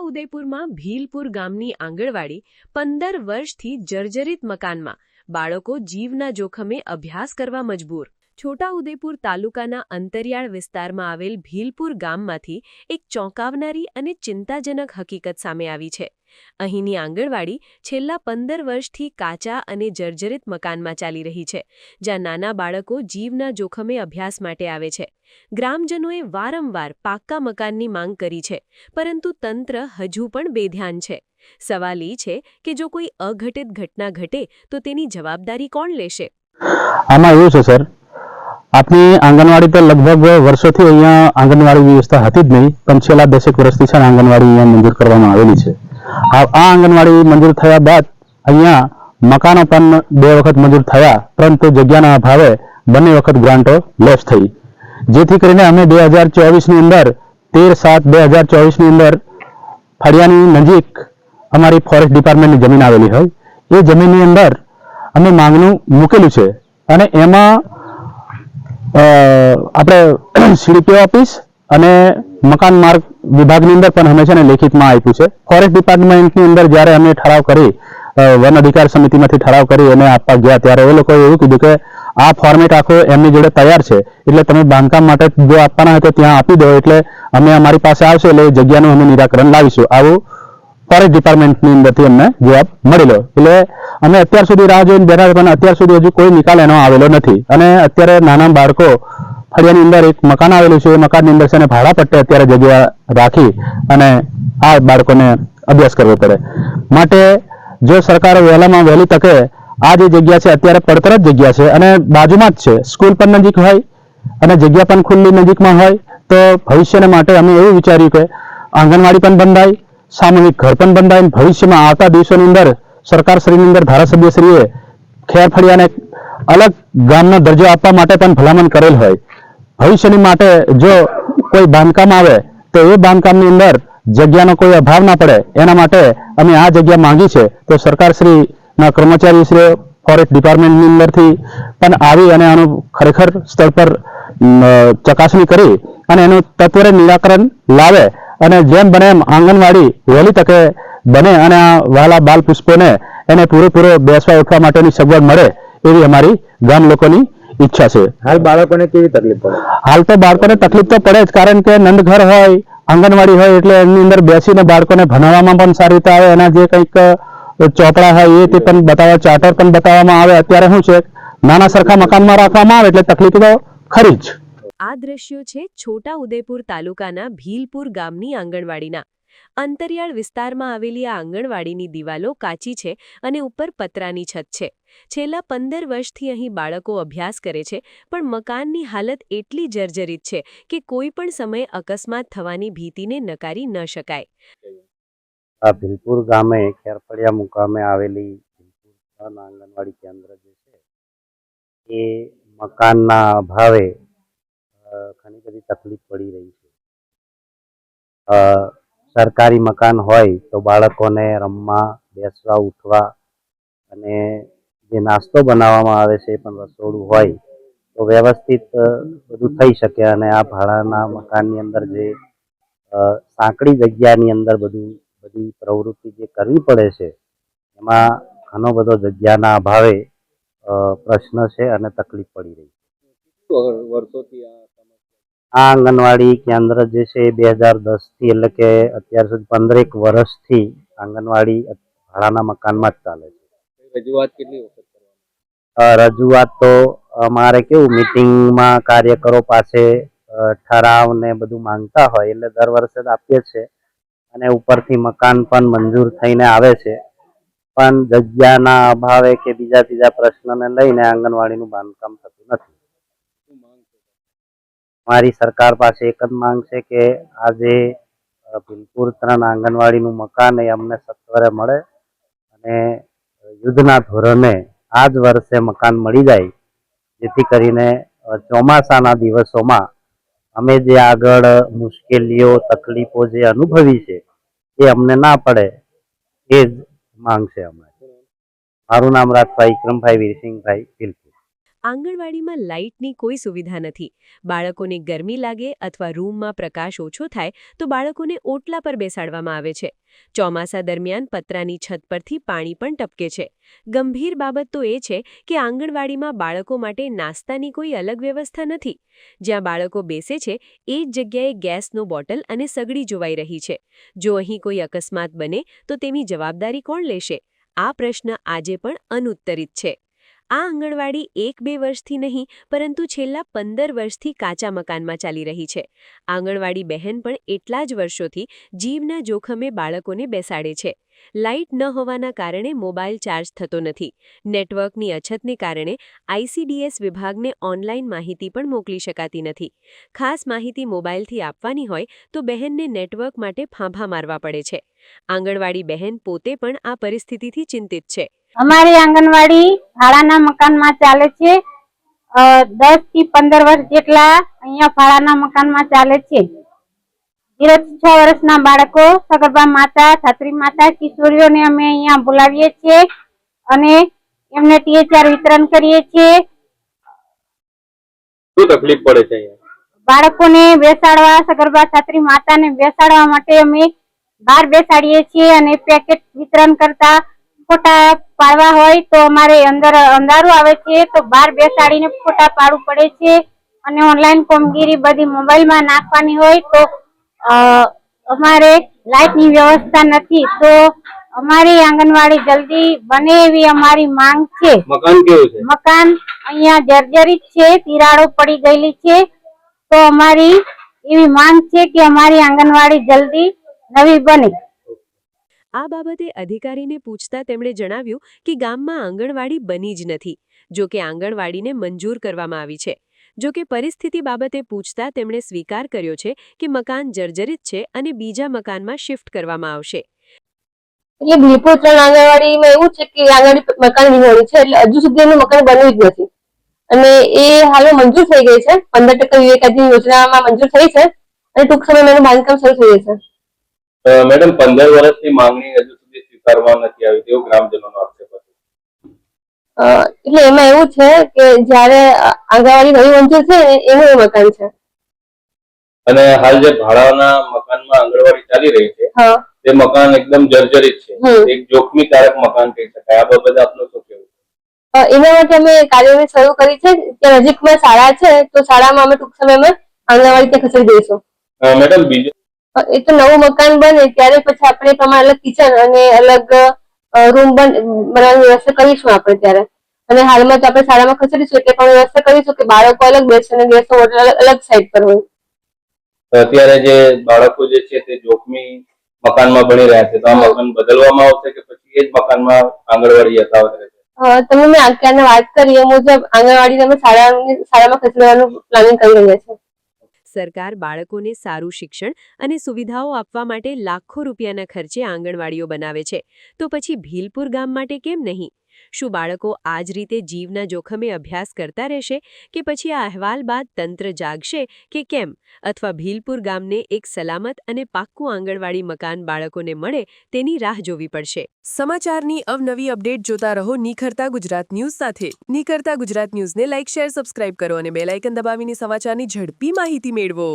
છોટાઉદેપુરમાં ભીલપુર ગામની આંગણવાડી 15 વર્ષથી જર્જરિત મકાનમાં બાળકો જીવના જોખમે અભ્યાસ કરવા મજબૂર। છોટાઉદેપુર તાલુકાના અંતરિયાળ વિસ્તારમાં આવેલ ભીલપુર ગામમાંથી એક ચોંકાવનારી અને ચિંતાજનક હકીકત સામે આવી છે। અહીંની આંગણવાડી છેલ્લા 15 વર્ષથી કાચા અને જર્જરિત મકાનમાં ચાલી રહી છે, જ્યાં નાના બાળકો જીવના જોખમે અભ્યાસ માટે આવે છે। ગ્રામજનોએ વારંવાર પાક્કા મકાનની માંગ કરી છે, પરંતુ તંત્ર હજુ પણ બેધ્યાન છે। સવાલ એ છે કે જો કોઈ અઘટિત ઘટના ઘટે તો તેની જવાબદારી કોણ લેશે? આમાં એવું છે સર, આપની આંગણવાડી તો લગભગ વર્ષોથી અહીંયા આંગણવાડી વ્યવસ્થા હતી જ નહીં, પણ છેલ્લા 10 વર્ષથી છે આંગણવાડી અહીંયા મંજૂર કરવામાં આવેલી છે। આ આંગણવાડી મંજૂર થયા બાદ અહીંયા મકાનો પણ 2 વખત મંજૂર થયા, પરંતુ જગ્યાના અભાવે બંને વખત ગ્રાન્ટો લેસ થઈ, જેથી કરીને અમે 2024 ની અંદર 13/7/2024 ની અંદર ફળિયાની નજીક અમારી ફોરેસ્ટ ડિપાર્ટમેન્ટની જમીન આવેલી હોય, એ જમીનની અંદર અમે માંગનું મૂકેલું છે અને એમાં આપણે સીડીપીઓ ઓફિસ અને મકાન માર્ગ વિભાગની અંદર પણ અમે છે ને લેખિતમાં આપ્યું છે। ફોરેસ્ટ ડિપાર્ટમેન્ટની અંદર જ્યારે અમે ઠરાવ કરી, વન અધિકાર સમિતિમાંથી ઠરાવ કરી અને આપવા ગયા ત્યારે એ લોકોએ એવું કીધું કે આ ફોર્મેટ આખો એમની જોડે તૈયાર છે, એટલે તમે બાંધકામ માટે જો આપવાના હોય તો ત્યાં આપી દો, એટલે અમે અમારી પાસે આવશે એટલે જગ્યાનું અમે નિરાકરણ લાવીશું, આવું ફોરેસ્ટ ડિપાર્ટમેન્ટની અંદરથી અમને જવાબ મળેલો। એટલે અમે અત્યાર સુધી રાહ જોઈને બેઠા, પણ અત્યાર સુધી હજુ કોઈ નિકાલ એનો આવેલો નથી। અને અત્યારે નાના બાળકો ફળિયાની અંદર એક મકાન આવેલું છે, એ મકાનની અંદર છે ને ભાડા પટ્ટે અત્યારે જગ્યા રાખી અને આ બાળકોને અભ્યાસ કરવો પડે। માટે જો સરકાર વહેલામાં વહેલી તકે આ જે જગ્યા છે અત્યારે પડતર જ જગ્યા છે અને બાજુમાં જ છે, સ્કૂલ પણ નજીક હોય અને જગ્યા પણ ખુલ્લી નજીકમાં હોય, તો ભવિષ્યને માટે અમે એવું વિચાર્યું કે આંગણવાડી પણ બંધાય, સામૂહિક ઘર પણ બંધાય, ભવિષ્યમાં આવતા દિવસોની અંદર સરકારશ્રીની અંદર ધારાસભ્યશ્રીએ ખેર ફળિયાને અલગ ગામનો દરજ્જો આપવા માટે પણ ભલામણ કરેલ હોય। ભવિષ્યની માટે જો કોઈ બાંધકામ આવે તો એ બાંધકામની અંદર જગ્યાનો કોઈ અભાવ ના પડે, એના માટે અમે આ જગ્યા માંગી છે। તો સરકારશ્રીના કર્મચારીશ્રીઓ ફોરેસ્ટ ડિપાર્ટમેન્ટની અંદરથી પણ આવી અને આનું ખરેખર સ્થળ પર ચકાસણી કરી અને એનું તત્વરે નિરાકરણ લાવે અને જેમ બને એમ આંગણવાડી વહેલી તકે બને અને આ વહાલા બાલ પુષ્પોને એને પૂરેપૂરો બેસવા ઉઠવા માટેની સગવડ મળે એવી અમારી ગામ લોકોની ઈચ્છા છે। હાલ બાળકોને કેવી તકલીફ પડે? હાલ તો બાળકોને તકલીફ તો પડે જ, કારણ કે નંદઘર હોય, આંગણવાડી હોય એટલે એની અંદર બેસીને બાળકોને ભણાવવામાં પણ સારી રીતે આવે, એના જે કંઈક ચોપડા હોય એ તે પણ બતાવવા, ચાર્ટર પણ બતાવવામાં આવે। અત્યારે શું છે, નાના સરખા મકાનમાં રાખવામાં આવે એટલે તકલીફ તો ખરી જ। આ દ્રશ્યો છે છોટાઉદેપુર તાલુકાના ભીલપુર ગામની આંગણવાડીના। અંતરિયાળ વિસ્તારમાં આવેલી આ આંગણવાડીની દિવાલો કાચી છે અને ઉપર પતરાની છત છે। છેલ્લા 15 વર્ષથી અહીં બાળકો અભ્યાસ કરે છે, પણ મકાનની હાલત એટલી જર્જરિત છે કે કોઈ પણ સમયે અકસ્માત થવાની ભીતિને નકારી ન શકાય। આ ભીલપુર ગામે ખેરફળિયા મુકામે આવેલી ભીલપુર આંગણવાડી કેન્દ્ર જે છે એ મકાનના અભાવે ઘણી બધી તકલીફ પડી રહી છે। સરકારી મકાન હોય તો બાળકોને રમવા, બેસવા, ઉઠવા અને જે નાસ્તો બનાવવામાં આવે છે એ પણ રસોડું હોય તો વ્યવસ્થિત બધું થઈ શકે। અને આ ભાડાના મકાનની અંદર જે સાંકડી જગ્યાની અંદર બધી પ્રવૃત્તિ જે કરવી પડે છે એમાં ઘણો બધો જગ્યાના અભાવે પ્રશ્ન છે અને તકલીફ પડી રહી છે। વર્ષોથી આ આંગણવાડી કેન્દ્ર જે છે 2010 થી એટલે કે અત્યાર સુધી 15 વર્ષથી આંગણવાડી ભાડાના મકાનમાં જ ચાલે છે। રજૂઆત કેટલી વખત કરવાની? રજૂઆત તો અમારે કેવું, મીટિંગમાં કાર્યકરો પાસે ઠરાવ ને બધું માંગતા હોય એટલે દર વર્ષે જ આપીએ છે અને ઉપરથી મકાન પણ મંજૂર થઈને આવે છે, પણ જગ્યાના અભાવે કે બીજા પ્રશ્નને લઈને આંગણવાડીનું બાંધકામ થતું નથી। મારી સરકાર પાસે એક જ માંગ છે કે આજે ભીલપુર 3 આંગણવાડીનું મકાન એ અમને સત્વરે મળે અને યુદ્ધના ધોરણે આ જ વર્ષે મકાન મળી જાય, જેથી કરીને ચોમાસાના દિવસોમાં અમે જે આગળ મુશ્કેલીઓ, તકલીફો જે અનુભવી છે એ અમને ના પડે, એ જ માંગ છે અમારી। મારું નામ રાજભાઈ વિક્રમભાઈ વીરસિંહભાઈ ભીલપુર। આંગણવાડીમાં લાઇટની કોઈ સુવિધા નથી. બાળકોને ગરમી લાગે અથવા રૂમમાં પ્રકાશ ઓછો થાય તો બાળકોને ઓટલા પર બેસાડવામાં આવે છે. ચોમાસા દરમિયાન પતરાની છત પરથી પાણી પણ ટપકે છે. ગંભીર બાબત તો એ છે કે આંગણવાડીમાં બાળકો માટે નાસ્તાની કોઈ અલગ વ્યવસ્થા નથી. જ્યાં બાળકો બેસે છે એ જ જગ્યાએ ગેસનો બોટલ અને સગડી જોવાઈ રહી છે. જો અહીં કોઈ અકસ્માત બને તો તેની જવાબદારી કોણ લેશે? આ પ્રશ્ન આજે પણ અનુત્તરિત છે. આ આંગણવાડી 1-2 વર્ષથી નહીં પરંતુ છેલ્લા 15 વર્ષથી કાચા મકાનમાં ચાલી રહી છે. આંગણવાડી બહેન પણ એટલા જ વર્ષોથી જીવના જોખમે બાળકોને બેસાડે છે. લાઇટ ન હોવાના કારણે મોબાઈલ ચાર્જ થતો નથી. નેટવર્કની અછતને કારણે ICDS વિભાગને ઓનલાઈન માહિતી પણ મોકલી શકાતી નથી. ખાસ માહિતી મોબાઈલથી આપવાની હોય તો બહેનને નેટવર્ક માટે ફાંફા મારવા પડે છે. આંગણવાડી બહેન પોતે પણ આ પરિસ્થિતિથી ચિંતિત છે. અમારી આંગણવાડી ભાડાના મકાનમાં ચાલે છે. 10 થી 15 વર્ષ જેટલા અહીંયા ભાડાના મકાનમાં ચાલે છે. 0-6 વર્ષના બાળકો, સગર્ભા માતા, ધાત્રી માતા, કિશોરીઓને અમે અહીંયા બોલાવીએ છીએ અને એમને THR વિતરણ કરીએ છીએ. શું તકલીફ પડે છે અહીંયા? બાળકોને બેસાડવા, સગર્ભા ધાત્રી માતાને બેસાડવા માટે અમે બહાર બેસાડીએ છીએ અને પેકેટ વિતરણ કરતા ફોટા પાડવા હોય તો અમારે અંદર અંધારું આવે છે તો બહાર બેસાડીને ફોટા પાડવું પડે છે અને ઓનલાઈન કામગીરી બધી મોબાઈલમાં નાખવાની હોય તો અમારે લાઇટની વ્યવસ્થા નથી. તો અમારી આંગણવાડી જલ્દી બને એવી અમારી માંગ છે. મકાન કેવું છે? મકાન અહીંયા જર્જરિત છે, તિરાડો પડી ગયેલી છે. તો અમારી એવી માંગ છે કે અમારી આંગણવાડી જલ્દી નવી બને. આ બાબતે અધિકારીને પૂછતા તેમણે જણાવ્યું કે ગામમાં આંગણવાડી બની જ નથી. જો કે આંગણવાડીને મંજૂર કરવામાં આવી છે. જો કે પરિસ્થિતિ બાબતે પૂછતા તેમણે સ્વીકાર કર્યો છે કે મકાન જર્જરિત છે અને બીજા મકાનમાં શિફ્ટ કરવામાં આવશે. એટલે ભીલપુર 3 આંગણવાડીમાં એવું છે કે આંગણવાડી મકાન નિર્માણ છે એટલે હજુ સુધી એનું મકાન બન્યું જ નથી અને એ હાલમાં મંજૂર થઈ ગઈ છે. 15% વિવેકાધીન યોજનામાં મંજૂર થઈ છે અને ટૂંક સમયમાં એનું બાંધકામ શરૂ થઈ જશે. મેડમ 15 વર્ષથી માંગણી હજુ સુધી સ્વીકારવામાં નથી આવી તેવું ગ્રામજનોનો આક્ષેપ હતો. એટલે એમાં એવું છે કે જ્યારે આંગણવાડી નવી મંજૂર થઈ ને એનું એ મકાન છે અને હાલ જે ભાડાના મકાનમાં આંગણવાડી ચાલી રહી છે તે મકાન એકદમ જર્જરિત છે. એક જોખમીકારક મકાન કહી શકાય. આ બાબતે આપનું શું કહેવું? એના માટે અમે કાર્યવાહી શરૂ કરી છે. ત્યાં નજીકમાં શાળા છે તો શાળામાં અમે ટૂંક સમયમાં આંગણવાડી ત્યાં ખસેડી દઈશું. મેડમ બીજું એ તો નવું મકાન બને ત્યારે પછી આપણે પ્રમાણે અલગ કિચન અને અલગ રૂમ બનાવવાની વ્યવસ્થા કરીશું આપણે ત્યારે. અને હાલમાં તો આપણે શાળામાં ખસેડીશું એટલે પણ વ્યવસ્થા કરીશું કે બાળકો અલગ બેસે અને ગેસનો બોટલ અલગ સાઈડ પર હોય. અત્યારે જે બાળકો જે છે તે જોખમી મકાનમાં ભણી રહ્યા છે તો આ મકાન બદલવામાં આવશે કે પછી એ જ મકાનમાં આંગણવાડી યથાવત રહેશે? તમે મેં અત્યારે વાત કરી એ મુજબ આંગણવાડી અમે શાળામાં ખસેડવાનું પ્લાનિંગ કરી રહ્યા છીએ. સરકાર બાળકોને સારું શિક્ષણ અને સુવિધાઓ આપવા માટે લાખો રૂપિયાના ખર્ચે આંગણવાડીઓ બનાવે છે તો પછી ભીલપુર ગામ માટે કેમ નહીં? શું બાળકો આ જ રીતે જીવના જોખમે અભ્યાસ કરતા રહેશે કે પછી આ અહેવાલ બાદ તંત્ર જાગશે કે કેમ? અથવા ભીલપુર ગામને એક સલામત અને પાક્કું આંગણવાડી મકાન બાળકોને મળે તેની રાહ જોવી પડશે. સમાચારની અવનવી અપડેટ જોતા રહો નિખરતા ગુજરાત ન્યૂઝ સાથે. નિખરતા ગુજરાત ન્યૂઝને લાઇક, શેર, સબસ્ક્રાઇબ કરો અને બેલ આઇકન દબાવીને સમાચારની ઝડપી માહિતી મેળવો.